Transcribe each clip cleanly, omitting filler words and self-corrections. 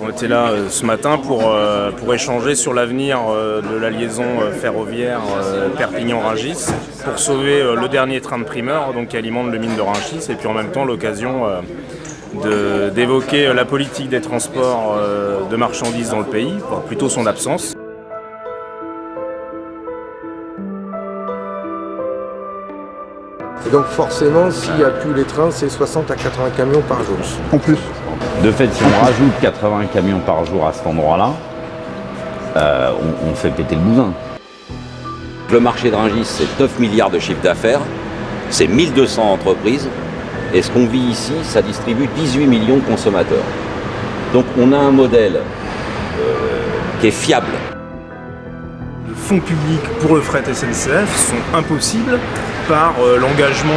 On était là ce matin pour échanger sur l'avenir de la liaison ferroviaire Perpignan-Rungis, pour sauver le dernier train de primeur donc, qui alimente le mine de Rungis, et puis en même temps l'occasion d'évoquer la politique des transports de marchandises dans le pays, plutôt son absence. Et donc forcément, s'il n'y a plus les trains, c'est 60 à 80 camions par jour. En plus. De fait, si on rajoute 80 camions par jour à cet endroit-là, on fait péter le bousin. Le marché de Rungis, c'est 9 milliards de chiffre d'affaires, c'est 1200 entreprises, et ce qu'on vit ici, ça distribue 18 millions de consommateurs. Donc on a un modèle qui est fiable. Les fonds publics pour le fret SNCF sont impossibles par l'engagement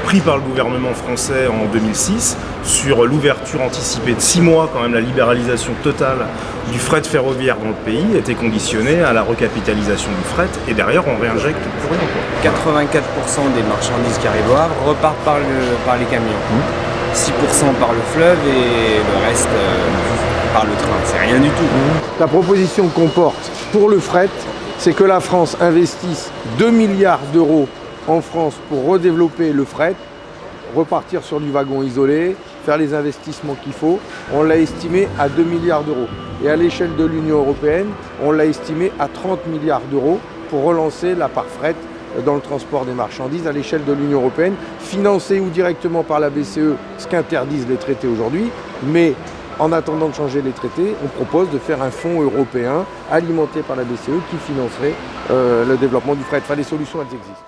pris par le gouvernement français en 2006 sur l'ouverture anticipée de 6 mois, quand même la libéralisation totale du fret ferroviaire dans le pays était conditionnée à la recapitalisation du fret, et derrière on réinjecte plus rien. 84% des marchandises qui arrivent au Havre repartent par les camions. 6% par le fleuve et le reste par le train. C'est rien du tout. La proposition qu'on porte pour le fret, c'est que la France investisse 2 milliards d'euros en France pour redévelopper le fret, repartir sur du wagon isolé, faire les investissements qu'il faut. On l'a estimé à 2 milliards d'euros. Et à l'échelle de l'Union européenne, on l'a estimé à 30 milliards d'euros pour relancer la part fret dans le transport des marchandises à l'échelle de l'Union européenne, financée ou directement par la BCE, ce qu'interdisent les traités aujourd'hui. Mais en attendant de changer les traités, on propose de faire un fonds européen alimenté par la BCE qui financerait le développement du fret. Enfin, les solutions, elles existent.